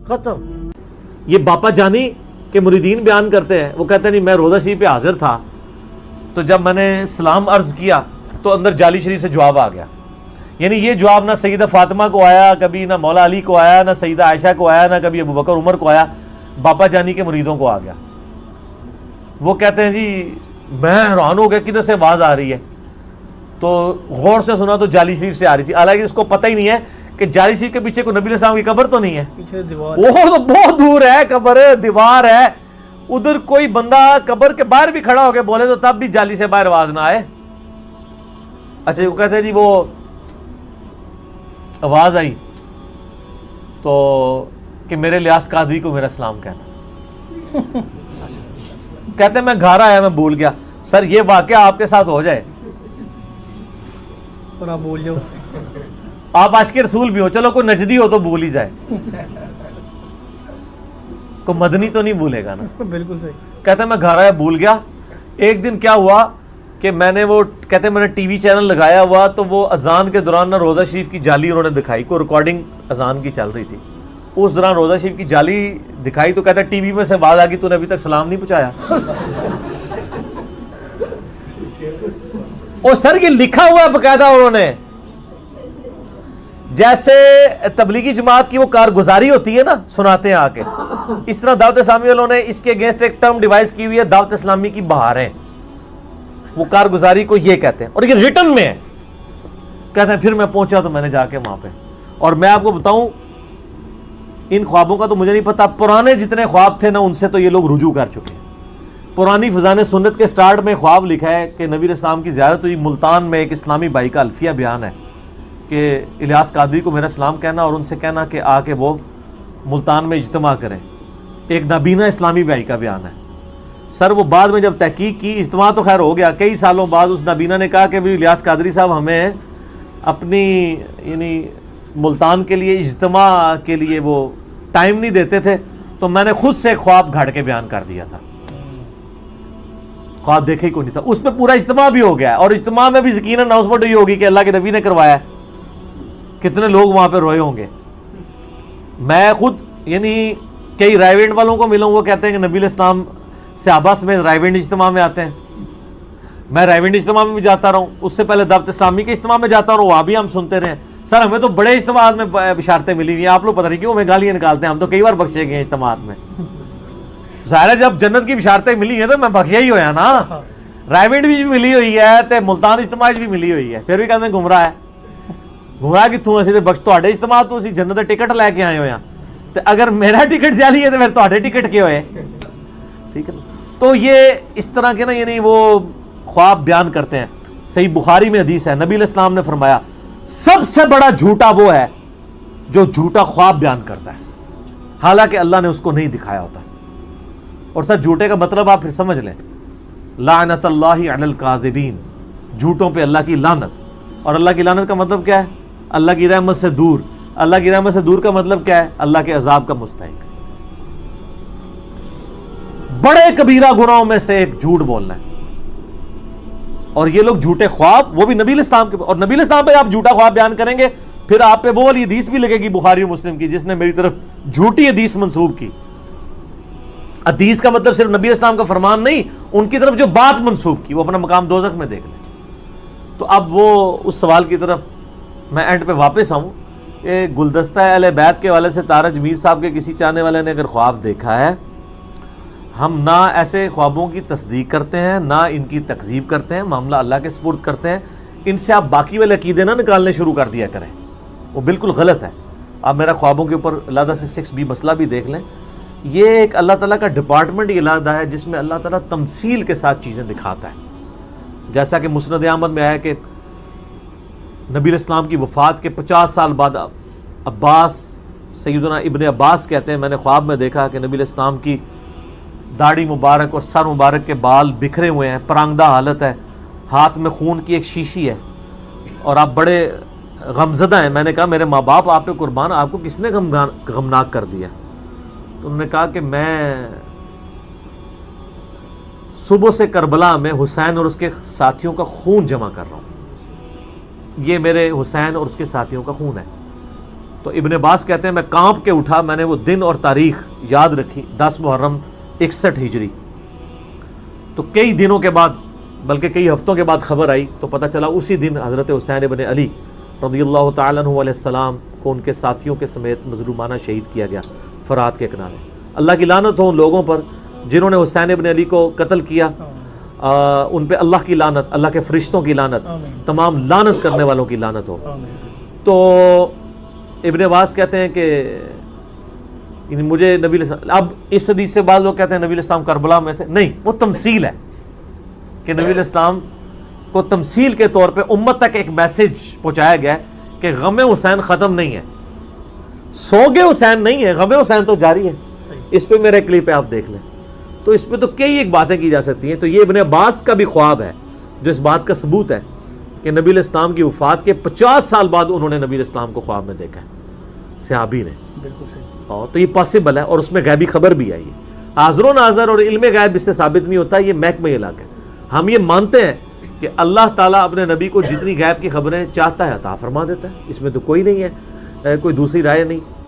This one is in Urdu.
ختم. یہ باپا جانی کے مریدین بیان کرتے ہیں, وہ کہتے ہیں نہیں میں روزہ شریف پہ حاضر تھا, تو جب میں نے سلام عرض کیا تو اندر جعلی شریف سے جواب آ گیا. یعنی یہ جواب نہ سیدہ فاطمہ کو آیا کبھی, نہ مولا علی کو آیا, نہ سیدہ عائشہ کو آیا, نہ کبھی ابو بکر عمر کو آیا, باپا جانی کے مریدوں کو آ گیا. وہ کہتے ہیں جی میں حیران ہو گیا کدھر سے آواز آ رہی ہے, تو غور سے سنا تو جعلی شریف سے آ رہی تھی. حالانکہ اس کو پتہ ہی نہیں ہے کہ جعلی شریف کے پیچھے کوئی نبی علیہ السلام کی قبر تو نہیں ہے, وہ تو بہت دور ہے, قبر دیوار ہے ادھر. کوئی بندہ قبر کے باہر بھی کھڑا ہو کے بولے تو تب بھی جعلی سے باہر آواز نہ آئے. اچھا وہ کہتے ہیں جی وہ آواز آئی تو کہ میرے لیاس قادری کو میرا سلام کہنا. کہتے ہیں میں گھر آیا میں بھول گیا. سر یہ واقعہ آپ کے ساتھ ہو جائے اور آپ بھول جاؤ, آپ عاشق رسول بھی ہو, چلو کوئی نجدی ہو تو بھول ہی جائے, کوئی مدنی تو نہیں بھولے گا نا. بالکل صحیح. کہتے ہیں میں گھر آیا بھول گیا. ایک دن کیا ہوا کہ میں نے وہ کہتے ہیں میں نے ٹی وی چینل لگایا ہوا, تو وہ اذان کے دوران نا روزہ شریف کی جعلی انہوں نے دکھائی, کوئی ریکارڈنگ اذان کی چل رہی تھی, اس دوران روزہ شریف کی جعلی دکھائی. تو کہتا ہے ٹی وی میں سے آواز آ گئی تو نے ابھی تک سلام نہیں پہنچایا. اور سر یہ لکھا ہوا ہے باقاعدہ انہوں نے, جیسے تبلیغی جماعت کی وہ کارگزاری ہوتی ہے نا سناتے ہیں آ کے, اس طرح دعوت اسلامی والوں نے اس کے اگینسٹ ایک ٹرم ڈیوائس کی ہوئی ہے, دعوت اسلامی کی بہاریں. وہ کارگزاری کو یہ کہتے ہیں, اور یہ ریٹن میں ہے. کہتے ہیں پھر میں پہنچا تو میں نے جا کے وہاں پہ, اور میں آپ کو بتاؤں ان خوابوں کا تو مجھے نہیں پتا, پرانے جتنے خواب تھے نا ان سے تو یہ لوگ رجوع کر چکے ہیں. پرانی فضان سنت کے سٹارٹ میں خواب لکھا ہے کہ نبی علیہ السلام کی زیارت ہوئی ملتان میں, ایک اسلامی بھائی کا الفیہ بیان ہے کہ الیاس قادری کو میرا سلام کہنا اور ان سے کہنا کہ آ کے وہ ملتان میں اجتماع کریں. ایک نابینا اسلامی بھائی کا بیان ہے. سر وہ بعد میں جب تحقیق کی, اجتماع تو خیر ہو گیا, کئی سالوں بعد اس نابینا نے کہا کہ الیاس قادری صاحب ہمیں اپنی یعنی ملتان کے لیے اجتماع کے لیے وہ ٹائم نہیں دیتے تھے, تو میں نے خود سے خواب گھڑ کے بیان کر دیا تھا. خواب دیکھے ہی کوئی نہیں تھا, اس پہ پورا اجتماع بھی ہو گیا, اور اجتماع میں بھی یقیناً اناؤنسمنٹ ہوئی ہوگی کہ اللہ کے نبی نے کروایا. کتنے لوگ وہاں پہ روئے ہوں گے. میں خود یعنی کئی رائیونڈ والوں کو ملوں, وہ کہتے ہیں کہ نبی علیہ السلام صحابہ سمیت رائیونڈ اجتماع میں آتے ہیں. میں رائیونڈ اجتماع میں بھی جاتا رہا ہوں, اس سے پہلے دعوت اسلامی کے اجتماع میں جاتا رہا ہوں, وہاں بھی ہم سنتے رہے. سر ہمیں تو بڑے اجتماعات میں بشارتیں ملی ہوئی ہیں, آپ لوگ پتہ نہیں کیوں ہمیں گالیاں نکالتے ہیں, ہم تو کئی بار بخشے گئے ہیں اجتماعات میں. ظاہر ہے جب جنت کی بشارتیں ملی ہیں تو میں بخشیا ہی ہویا نا. رائیونڈ بھی ملی ہوئی ہے تے ملتان اجتماع بھی ملی ہوئی ہے, پھر بھی کہتے ہیں گمراہ ہے. گمراہ کتوں اسی تے بخش تواڈے اجتماع تو اسی جنت دے ٹکٹ لے کے آئے ہویا, تے اگر میرا ٹکٹ جعلی ہے تو پھر تواڈے ٹکٹ کیوں ہوئے. ٹھیک ہے نا. تو یہ اس طرح کے نا یعنی وہ خواب بیان کرتے ہیں. صحیح بخاری میں حدیث ہے, نبی علیہ السلام نے فرمایا سب سے بڑا جھوٹا وہ ہے جو جھوٹا خواب بیان کرتا ہے, حالانکہ اللہ نے اس کو نہیں دکھایا ہوتا. اور سر جھوٹے کا مطلب آپ پھر سمجھ لیں, لعنت اللہ علی الکاذبین, جھوٹوں پہ اللہ کی لعنت. اور اللہ کی لعنت کا مطلب کیا ہے؟ اللہ کی رحمت سے دور. اللہ کی رحمت سے دور کا مطلب کیا ہے؟ اللہ کے عذاب کا مستحق. بڑے کبیرہ گناہوں میں سے ایک جھوٹ بولنا ہے. اور یہ لوگ جھوٹے خواب, وہ بھی نبی علیہ السلام کے, اور نبی علیہ السلام پہ آپ جھوٹا خواب بیان کریں گے پھر آپ پہ وہ والی حدیث بھی لگے گی بخاری و مسلم کی جس نے میری طرف جھوٹی حدیث منسوب کی. حدیث کا مطلب صرف نبی علیہ السلام کا فرمان نہیں, ان کی طرف جو بات منسوب کی وہ اپنا مقام دوزخ میں دیکھ لیں. تو اب وہ اس سوال کی طرف میں اینڈ پہ واپس آؤں. یہ گلدستہ اہل بیت کے والے سے تارج میر صاحب کے کسی چاہنے والے نے اگر خواب دیکھا ہے, ہم نہ ایسے خوابوں کی تصدیق کرتے ہیں نہ ان کی تکذیب کرتے ہیں, معاملہ اللہ کے سپرد کرتے ہیں. ان سے آپ باقی والے عقیدے نہ نکالنے شروع کر دیا کریں, وہ بالکل غلط ہے. آپ میرا خوابوں کے اوپر علیحدہ سے 6B مسئلہ بھی دیکھ لیں. یہ ایک اللہ تعالیٰ کا ڈپارٹمنٹ ہی علیحدہ ہے جس میں اللہ تعالیٰ تمثیل کے ساتھ چیزیں دکھاتا ہے. جیسا کہ مسند احمد میں آیا کہ نبی علیہ السلام کی وفات کے 50 سال بعد عباس, سیدنا ابن عباس کہتے ہیں میں نے خواب میں دیکھا کہ نبی علیہ السلام کی داڑھی مبارک اور سر مبارک کے بال بکھرے ہوئے ہیں, پرانگدہ حالت ہے, ہاتھ میں خون کی ایک شیشی ہے, اور آپ بڑے غمزدہ ہیں. میں نے کہا میرے ماں باپ آپ پہ قربان, آپ کو کس نے غمناک کر دیا؟ تو انہوں نے کہا کہ میں صبح سے کربلا میں حسین اور اس کے ساتھیوں کا خون جمع کر رہا ہوں. یہ میرے حسین اور اس کے ساتھیوں کا خون ہے. تو ابن عباس کہتے ہیں میں کانپ کے اٹھا، میں نے وہ دن اور تاریخ یاد رکھی، 10 محرم 61 ہجری. تو کئی دنوں کے بعد، بلکہ کئی ہفتوں کے بعد خبر آئی تو پتہ چلا اسی دن حضرت حسین ابن علی رضی اللہ تعالیٰ عنہ علیہ السلام کو ان کے ساتھیوں کے سمیت مظلومانہ شہید کیا گیا فرات کے کنارے. اللہ کی لعنت ہو ان لوگوں پر جنہوں نے حسین ابن علی کو قتل کیا، ان پہ اللہ کی لعنت، اللہ کے فرشتوں کی لعنت، تمام لعنت کرنے والوں کی لعنت ہو. تو ابن عباس کہتے ہیں کہ مجھے نبی الاسلام، اب اس حدیث سے بعض لوگ کہتے ہیں نبی الاسلام کربلا میں تھے، نہیں، وہ تمثیل ہے کہ نبی الاسلام کو تمثیل کے طور پہ امت تک ایک میسج پہنچایا گیا ہے کہ غم حسین ختم نہیں ہے، سوگ حسین نہیں ہے، غم حسین تو جاری ہے. اس پہ میرا کلپ ہے، آپ دیکھ لیں. تو اس پہ تو کئی ایک باتیں کی جا سکتی ہیں. تو یہ ابن عباس کا بھی خواب ہے جو اس بات کا ثبوت ہے کہ نبی الاسلام کی وفات کے 50 سال بعد انہوں نے نبی الاسلام کو خواب میں دیکھا ہے، صحابی نے. بالکل صحیح. تو یہ پاسبل ہے، اور اس میں غیبی خبر بھی آئی ہے. حاضر و ناظر اور علم غیب اس سے ثابت نہیں ہوتا، یہ محکمہ الہی ہے. ہم یہ مانتے ہیں کہ اللہ تعالیٰ اپنے نبی کو جتنی غیب کی خبریں چاہتا ہے عطا فرما دیتا ہے، اس میں تو کوئی نہیں ہے، کوئی دوسری رائے نہیں.